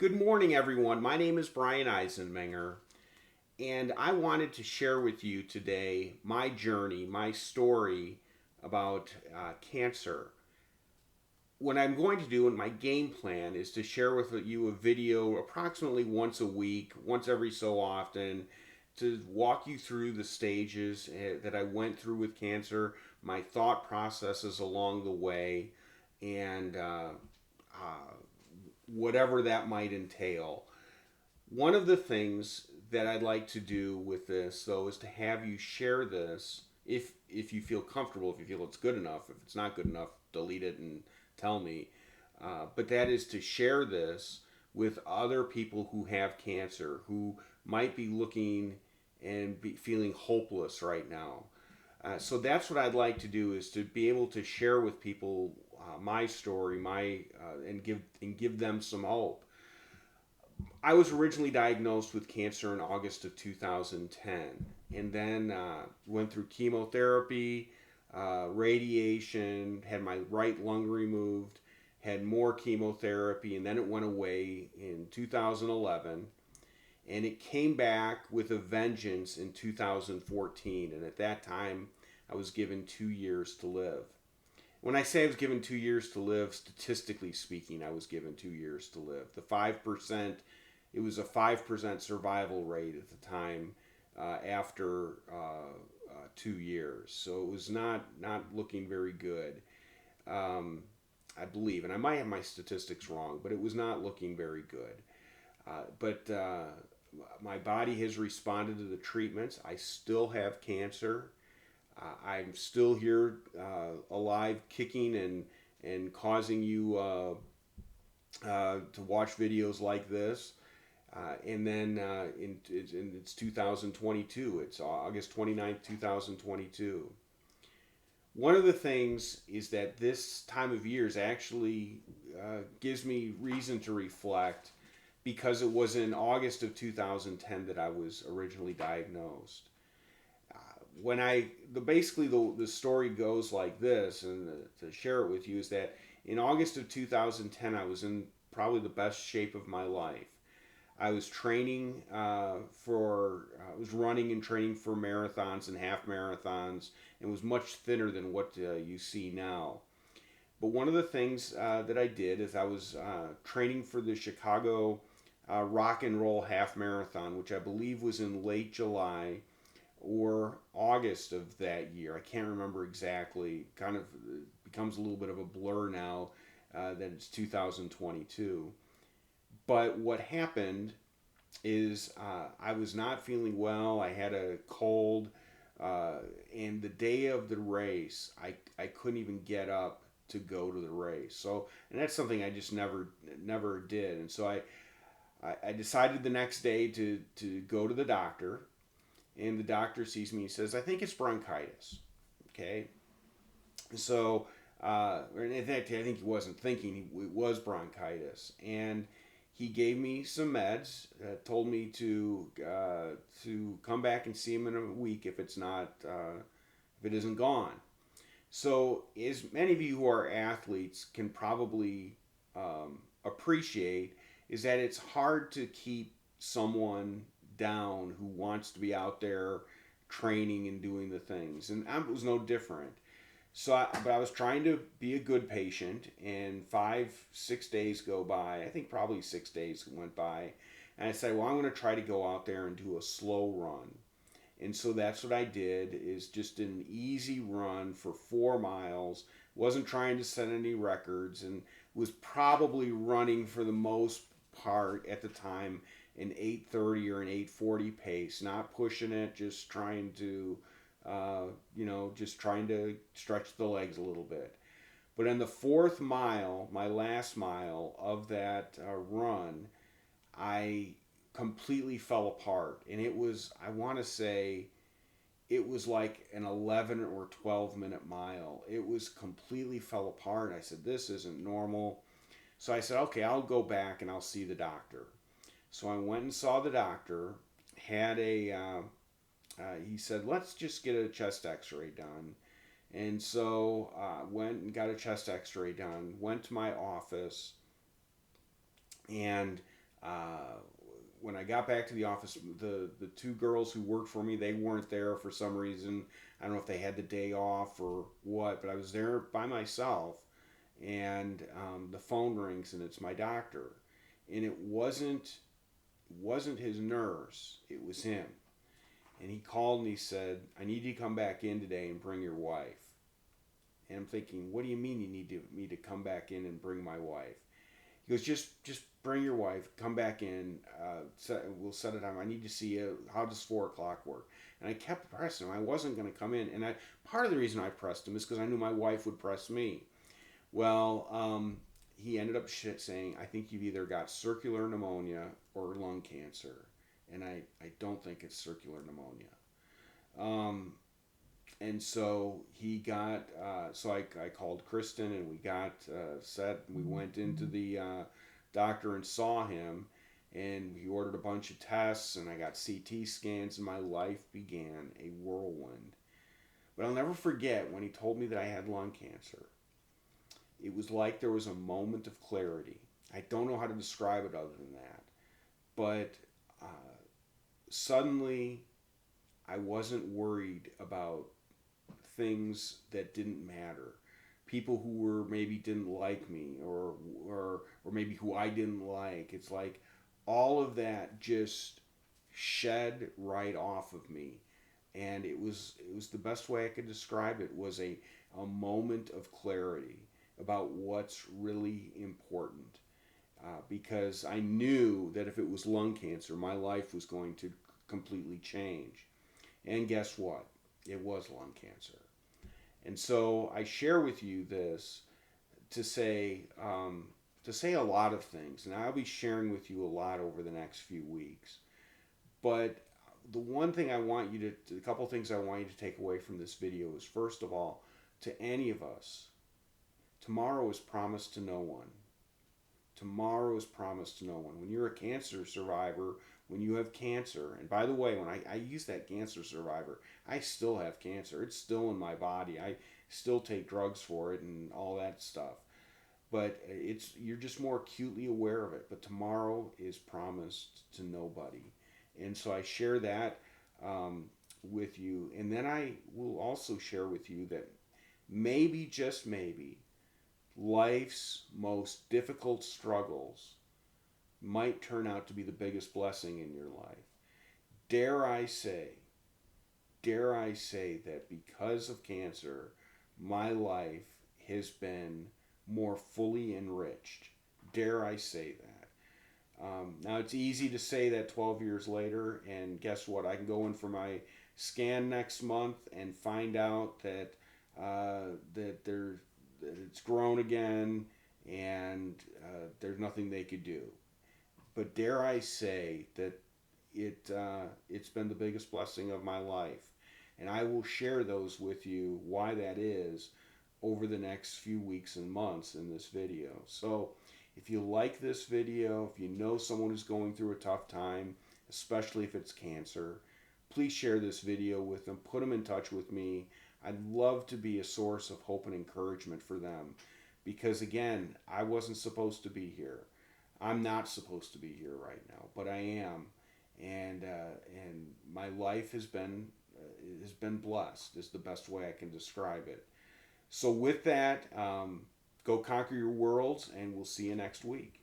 Good morning, everyone. My name is Brian Eisenmenger, and I wanted to share with you today my journey, my story about cancer. What I'm going to do in my game plan is to share with you a video approximately once a week, once every so often, to walk you through the stages that I went through with cancer, my thought processes along the way, and uh, whatever that might entail. One of the things that I'd like to do with this, though, is to have you share this if you feel comfortable, if you feel it's good enough. If it's not good enough, delete it and tell me. But that is to share this with other people who have cancer, who might be looking and be feeling hopeless right now. So that's what I'd like to do, is to be able to share with people my story, and give them some hope. I was originally diagnosed with cancer in August of 2010, and then went through chemotherapy, radiation, had my right lung removed, had more chemotherapy, and then it went away in 2011. And it came back with a vengeance in 2014. And at that time, I was given 2 years to live. When I say I was given 2 years to live, statistically speaking, I was given 2 years to live. The 5%, it was a 5% survival rate at the time after 2 years. So it was not looking very good, I believe. And I might have my statistics wrong, but it was not looking very good. But my body has responded to the treatments. I still have cancer. I'm still here, alive, kicking and causing you to watch videos like this. And then it's 2022. It's August 29th, 2022. One of the things is that this time of year is actually gives me reason to reflect, because it was in August of 2010 that I was originally diagnosed. When I basically the story goes like this, and to share it with you, is that in August of 2010 I was in probably the best shape of my life. I was training I was running and training for marathons and half marathons, and was much thinner than what you see now. But one of the things that I did is I was training for the Chicago Rock and Roll Half Marathon, which I believe was in late July or August of that year. I can't remember exactly. Kind of becomes a little bit of a blur now that it's 2022. But what happened is I was not feeling well. I had a cold, and the day of the race, I couldn't even get up to go to the race. So, and that's something I just never did. And so I decided the next day to go to the doctor, and the doctor sees me and says, I think it's bronchitis. Okay. So, in fact, I think he wasn't thinking, it was bronchitis. And he gave me some meds, told me to come back and see him in a week if it's not if it isn't gone. So, as many of you who are athletes can probably appreciate, is that it's hard to keep someone down who wants to be out there training and doing the things, and I was no different. But I was trying to be a good patient, and 5, 6 days go by. I think probably 6 days went by, and I said, "Well, I'm going to try to go out there and do a slow run." And so that's what I did, is just an easy run for 4 miles. Wasn't trying to set any records, and was probably running for the most part at the time an 8:30 or an 8:40 pace, not pushing it, just trying to just trying to stretch the legs a little bit. But in the fourth mile, my last mile of that run, I completely fell apart. And it was, I want to say, it was like an 11 or 12-minute mile. It was completely fell apart. I said, this isn't normal. So I said, okay, I'll go back and I'll see the doctor. So I went and saw the doctor, had he said, let's just get a chest x-ray done. And so went and got a chest x-ray done, went to my office, and Uh, when I got back to the office, the two girls who worked for me, they weren't there for some reason. I don't know if they had the day off or what, but I was there by myself, and the phone rings, and it's my doctor, and it wasn't his nurse, it was him, and he called and he said, "I need you to come back in today and bring your wife." And I'm thinking, what do you mean you need me to come back in and bring my wife? He goes, just bring your wife, come back in, we'll set a time. I need to see you. How does 4 o'clock work? And I kept pressing him. I wasn't going to come in, and part of the reason I pressed him is because I knew my wife would press me. Well, he ended up saying, "I think you've either got circular pneumonia or lung cancer," and I don't think it's circular pneumonia. Um, and so he got so I called Kristen, and we got set. We went into the doctor and saw him, and he ordered a bunch of tests, and I got CT scans, and my life began a whirlwind. But I'll never forget when he told me that I had lung cancer. It was like there was a moment of clarity. I don't know how to describe it other than that, but suddenly I wasn't worried about things that didn't matter. People who were maybe didn't like me, or maybe who I didn't like. It's like all of that just shed right off of me, and it was the best way I could describe it. Was a moment of clarity about what's really important. Because I knew that if it was lung cancer, my life was going to completely change. And guess what? It was lung cancer. And so I share with you this to say a lot of things, and I'll be sharing with you a lot over the next few weeks. But the one thing I want you to, a couple things I want you to take away from this video is, first of all, to any of us, tomorrow is promised to no one. Tomorrow is promised to no one. When you're a cancer survivor, when you have cancer, and by the way, when I use that cancer survivor, I still have cancer. It's still in my body. I still take drugs for it and all that stuff. But you're just more acutely aware of it. But tomorrow is promised to nobody. And so I share that with you. And then I will also share with you that maybe, just maybe, life's most difficult struggles might turn out to be the biggest blessing in your life. Dare I say, dare I say that because of cancer, my life has been more fully enriched. Dare I say that? Now, it's easy to say that 12 years later, and guess what? I can go in for my scan next month and find out that that it's grown again, and there's nothing they could do. But dare I say that it's been the biggest blessing of my life, and I will share those with you, why that is, over the next few weeks and months in this video. So if you like this video, if you know someone who's going through a tough time, especially if it's cancer, please share this video with them. Put them in touch with me. I'd love to be a source of hope and encouragement for them, because again, I wasn't supposed to be here. I'm not supposed to be here right now, but I am, and my life has been blessed. Is the best way I can describe it. So with that, go conquer your worlds, and we'll see you next week.